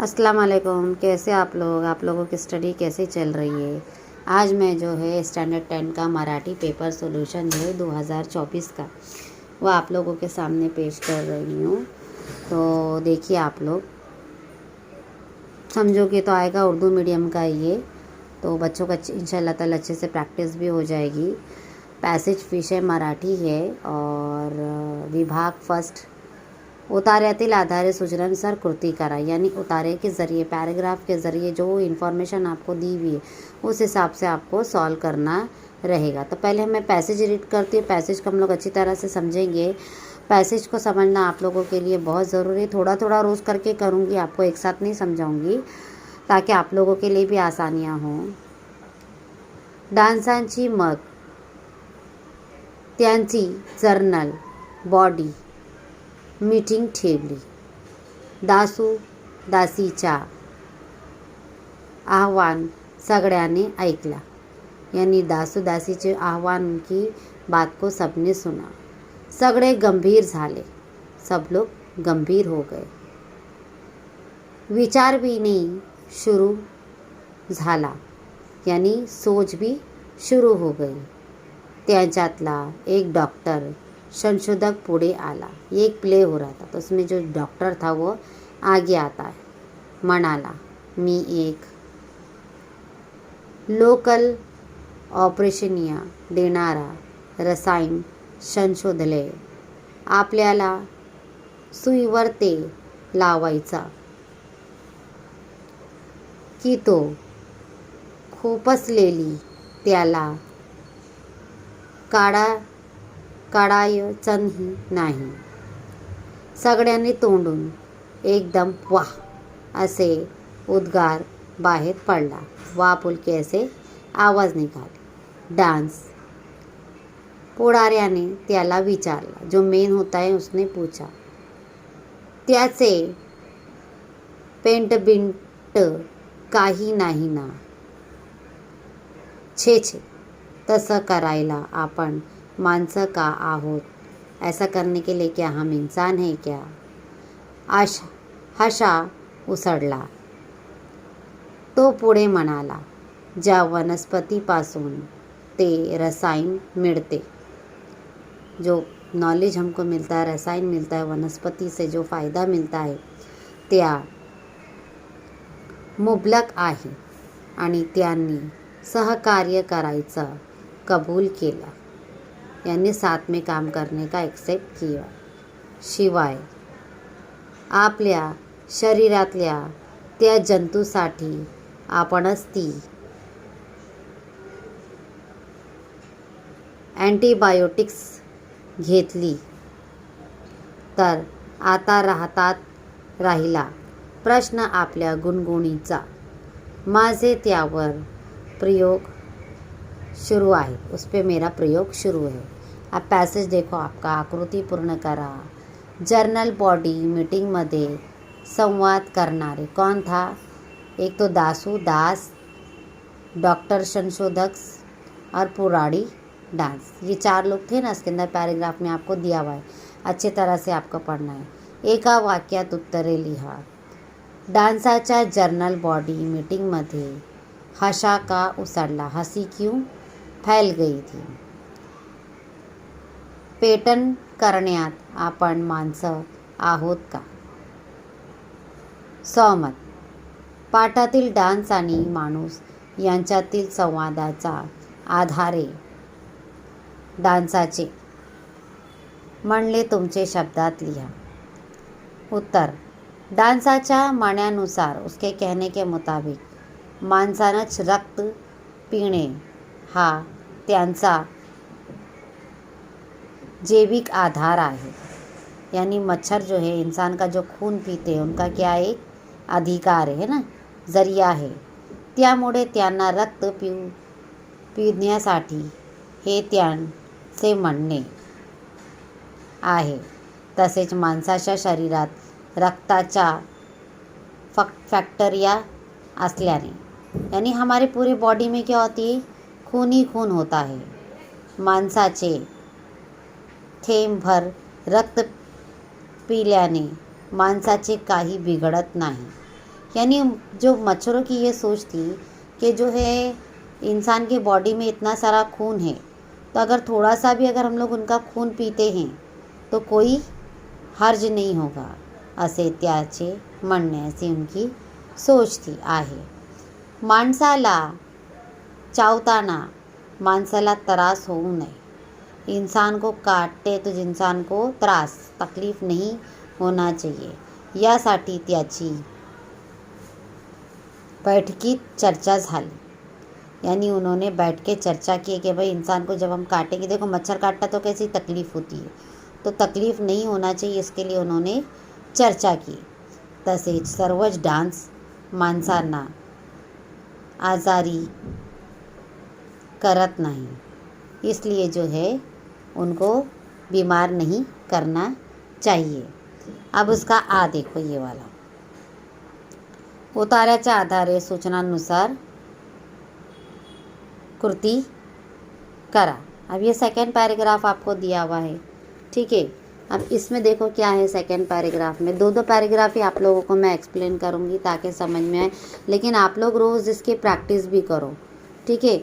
अस्सलाम वालेकुम। कैसे आप लोगों की स्टडी कैसे चल रही है। आज मैं जो है स्टैंडर्ड 10 का मराठी पेपर सॉल्यूशन जो है 2024 का वो आप लोगों के सामने पेश कर रही हूँ। तो देखिए, आप लोग समझोगे तो आएगा। उर्दू मीडियम का ये तो बच्चों का इंशाल्लाह ताला अच्छे से प्रैक्टिस भी हो जाएगी। पैसेज विषय मराठी है और विभाग फर्स्ट उतार्यातील आधारे सूचनानुसार कृती करा, यानी उतारे के ज़रिए पैराग्राफ के ज़रिए जो इन्फॉर्मेशन आपको दी हुई है उस हिसाब से आपको सॉल्व करना रहेगा। तो पहले मैं पैसेज रीड करती हूँ। पैसेज को हम लोग अच्छी तरह से समझेंगे। पैसेज को समझना आप लोगों के लिए बहुत ज़रूरी है। थोड़ा थोड़ा रोज़ करके करूँगी, आपको एक साथ नहीं समझाऊँगी ताकि आप लोगों के लिए भी आसानियाँ हों। डान्सांची मग त्यांची जर्नल बॉडी मीटिंग ठेवली। दासू दासीचा आह्वान सगळ्यांनी ऐकला, यानी दासू दासीचे आह्वान की बात को सबने सुना। सगळे गंभीर झाले, सब लोग गंभीर हो गए। विचार भी नहीं शुरू झाला, यानी सोच भी शुरू हो गई। त्यांच्यातला एक डॉक्टर संशोधक पुढे आला। ये एक प्ले हो रहा था तो उसमें जो डॉक्टर था वो आगे आता है। म्हणाला, मी एक लोकल ऑपरेशनिया देणारा रसायन संशोधले। आपल्याला सुईवर ते लावायचा की तो खोपसलेली त्याला काढायचंही नाही। सगळ्यांनी तोंडून एकदम वाह असे उद्गार बाहेर पडला। वाह बोल के ऐसे आवाज निकाले। डान्स पुढाऱ्याने त्याला विचारला, जो मेन होता है उसने पूछा, त्याचे पेंट बिंट काही नाही ना? छे छे, तसं करायला आपण माणसं का आहोत? ऐसा करने के लिए क्या हम इंसान हैं क्या? हशा उसळला। तो पुढे म्हणाला, ज्या वनस्पतीपासून ते रसायन मिळते, जो नॉलेज हमको मिलता है, रसायन मिलता है, वनस्पति से जो फ़ायदा मिलता है त्या मुबलक आहे आणि त्यांनी सहकार्य करायचं कबूल केला, यांनी साथ में काम करने का एक्सेप्ट किया। शिवाय आपल्या शरीरातल्या त्या जंतूसाठी आपणच ती अँटीबायोटिक्स घेतली तर आता राहिला प्रश्न आपल्या गुणगुणीचा। माझे त्यावर प्रयोग शुरू है, उस पर मेरा प्रयोग शुरू है। अब पैसेज देखो, आपका आकृति पूर्ण करा। जर्नल बॉडी मीटिंग मध्ये संवाद करणारे कौन था? एक तो दासू दास, डॉक्टर संशोधक और पुराड़ी डांस, ये चार लोग थे ना। इसके अंदर पैराग्राफ में आपको दिया हुआ है, अच्छे तरह से आपको पढ़ना है। एका वाक्यात उत्तरे लिहा। डान्साच्या जर्नल बॉडी मीटिंगमध्ये हशा का उसड़ला, हंसी क्यों फैल गई थी? पेटंट करण्यात आपण माणसं आहोत का? सहमत। पाठातील डान्स आणि माणूस यांच्यातील संवादाचा आधारे डान्साचे म्हणले तुमचे शब्दात लिहा। उत्तर, डान्साच्या म्हणण्यानुसार, उसके कहने के मुताबिक माणसानंच रक्त पिणे हा त्यांचा जैविक आधार आहे, यानी मच्छर जो है इंसान का जो खून पीते हैं उनका क्या एक अधिकार है ना, जरिया है। त्यामुळे त्यांना रक्त पिण्यासाठी हे त्यांचे म्हणणे आहे। तसेच माणसाच्या शरीरात रक्ताच्या फॅक्टरिया असल्याने, यानी हमारे पूरी बॉडी में क्या होती है, खून ही खून होता है। माणसाचे थेंबभर रक्त पिल्याने माणसाचे काही बिघडत नाही, यानी जो मच्छरों की ये सोच थी कि जो है इंसान के बॉडी में इतना सारा खून है, तो अगर थोड़ा सा भी अगर हम लोग उनका खून पीते हैं तो कोई हर्ज नहीं होगा, असे त्याचे म्हणणे, अशी उनकी सोच थी आहे. माणसाला चावताना माणसाला त्रास होऊ नये. इंसान को काटते तो इंसान को त्रास तकलीफ नहीं होना चाहिए, यासाठी त्याची बैठकीत चर्चा झाली. यानी उन्होंने बैठ के चर्चा की कि भाई इंसान को जब हम काटेंगे, देखो मच्छर काटता तो कैसी तकलीफ़ होती है, तो तकलीफ़ नहीं होना चाहिए, इसके लिए उन्होंने चर्चा की. तसेच सर्वच डान्स माणसांना आजारी करत नहीं, इसलिए जो है उनको बीमार नहीं करना चाहिए. अब उसका आ देखो, ये वाला उतार्याच्या आधारे सूचनानुसार कृति करा. अब ये सेकंड पैराग्राफ आपको दिया हुआ है, ठीक है. अब इसमें देखो क्या है सेकंड पैराग्राफ में. दो पैराग्राफ ही आप लोगों को मैं एक्सप्लेन करूँगी ताकि समझ में आए, लेकिन आप लोग रोज़ इसकी प्रैक्टिस भी करो, ठीक है.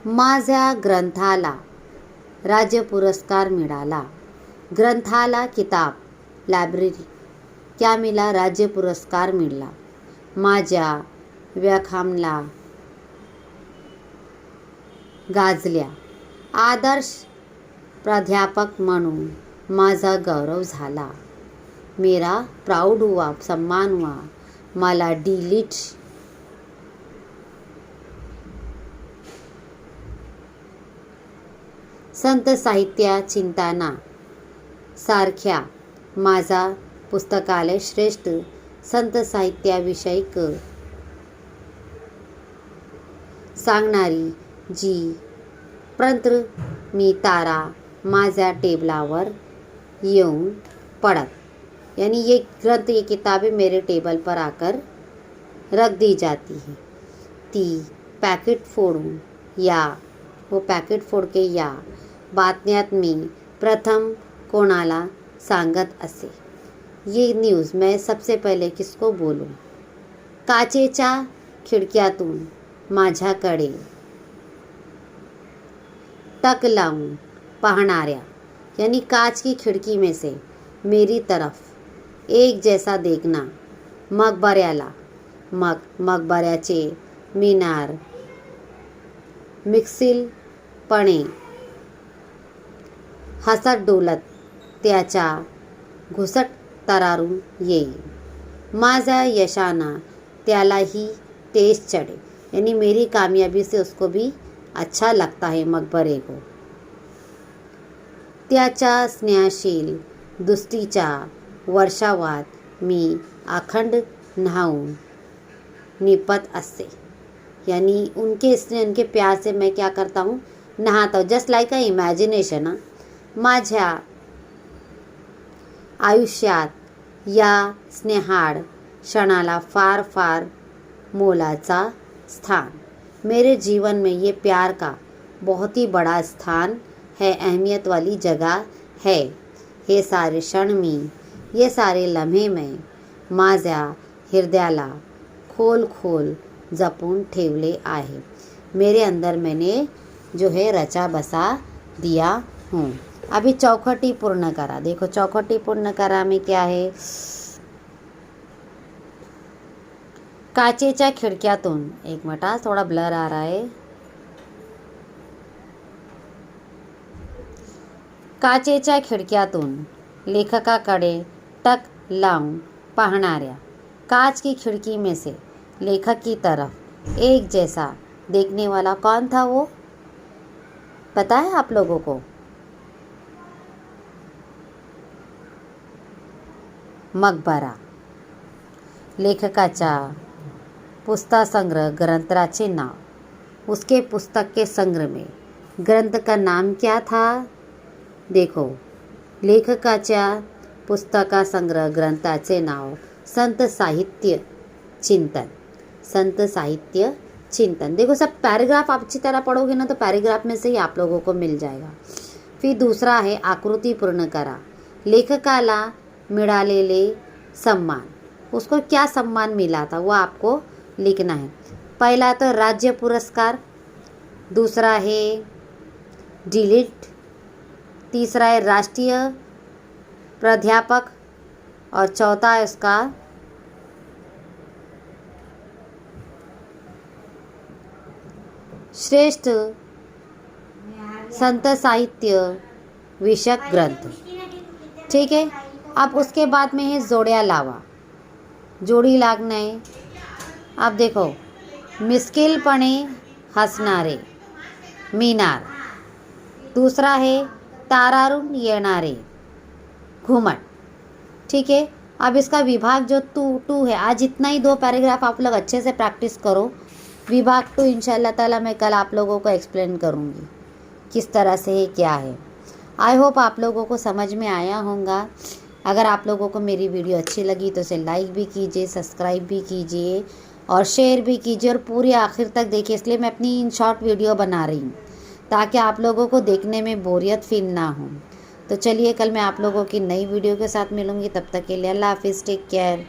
माझ्या ग्रंथाला राज्य पुरस्कार मिळाला. ग्रंथाला किताब, लायब्ररी, क्या मिला? राज्य पुरस्कार मिळाला. माझ्या व्याख्यानाला गाजल्या. आदर्श प्राध्यापक म्हणून माझा गौरव झाला. मेरा प्राउड हुआ, सम्मान हुआ. मला डिलीट संत साहित्य चिंतना सारख्या माझा पुस्तकालय श्रेष्ठ संत साहित्याविषयक सांगणारी जी प्रंत्र मी तारा माझ्या टेबलावर येऊन पड़त. यानी ये ग्रंथ, ये किताबें मेरे टेबल पर आकर रख दी जाती है. ती पॅकेट फोडून या, वो पॅकेट फोड के या बातम्यात मी प्रथम कोणाला सांगत असे. ये न्यूज़ मैं सबसे पहले किसको बोलूं? काचेच्या खिडक्यातून माझ्याकडे टक लावून पाहणाऱ्या, यानी कांच की खिड़की में से मेरी तरफ एक जैसा देखना. मकबऱ्याला, मकबऱ्याचे मीनार मिक्सिलपणे हसत डोलत त्याच्या घुसट तरारून येईल. माझ्या यशाना त्यालाही तेज चढ़े, यानी मेरी कामयाबी से उसको भी अच्छा लगता है मकबरे को. त्याच्या स्नेहशील दृष्टीच्या वर्षावात मी अखंड न्हाऊन निपत असे. यानी उनके स्नेह, उनके प्यार से मैं क्या करता हूँ? नहाता हूँ. जस्ट लाइक अ इमॅजिनेशन. माझ्या आयुष्यात या स्नेहाळ क्षणाला फार फार मोलाचा स्थान. मेरे जीवन में ये प्यार का बहुत ही बड़ा स्थान है, अहमियत वाली जगह है. हे सारे क्षण मी, ये सारे लम्हे मैं माझ्या हृदयाला खोल खोल जपून ठेवले आहे. मेरे अंदर मैंने जो है रचा बसा दिया हूँ. अभी चौखटी पूर्ण करा. देखो चौखटी पूर्ण करा में क्या है? काचेच्या खिडक्यातून, एक मिनट, थोड़ा ब्लर आ रहा है. काचेच्या खिडक्यातून लेखकाकडे टक लावून पाहणाऱ्या, कांच की खिड़की में से लेखक की तरफ एक जैसा देखने वाला कौन था? वो पता है आप लोगों को? मकबरा. लेखकाचा पुस्तक संग्रह ग्रंथाचे नाव. उसके पुस्तक के संग्रह में ग्रंथ का नाम क्या था? देखो, लेखकाच्या पुस्तका संग्रह ग्रंथाचे नाव संत साहित्य चिंतन. संत साहित्य चिंतन. देखो सब पैराग्राफ आप अच्छी तरह पढ़ोगे ना तो पैराग्राफ में से ही आप लोगों को मिल जाएगा. फिर दूसरा है आकृती पूर्ण करा. लेखकाला मिळालेले सम्मान. उसको क्या सम्मान मिला था वो आपको लिखना है। पहला तो राज्य पुरस्कार, दूसरा है डिलीट, तीसरा है राष्ट्रीय प्राध्यापक और चौथा है उसका श्रेष्ठ संत साहित्य विषयक ग्रंथ। ठीक है, अब उसके बाद में है जोड्या लावा, जोड़ी लागणे। अब देखो, मिस्किलपणे हसणारे मीनार, दूसरा है तारारून येणारे घुमट। ठीक है, अब इसका विभाग जो टू है, आज इतना ही 2 पैराग्राफ आप लोग अच्छे से प्रैक्टिस करो। विभाग 2 इंशाल्लाह ताला मैं कल आप लोगों को एक्सप्लेन करूँगी किस तरह से है, क्या है। आई होप आप लोगों को समझ में आया होगा। अगर आप लोगों को मेरी वीडियो अच्छी लगी तो उसे लाइक भी कीजिए, सब्सक्राइब भी कीजिए और शेयर भी कीजिए और पूरे आखिर तक देखिए। इसलिए मैं अपनी इन शॉर्ट वीडियो बना रही हूँ ताकि आप लोगों को देखने में बोरियत फील ना हो। तो चलिए, कल मैं आप लोगों की नई वीडियो के साथ मिलूँगी। तब तक के लिए अल्लाह हाफिज़, टेक केयर।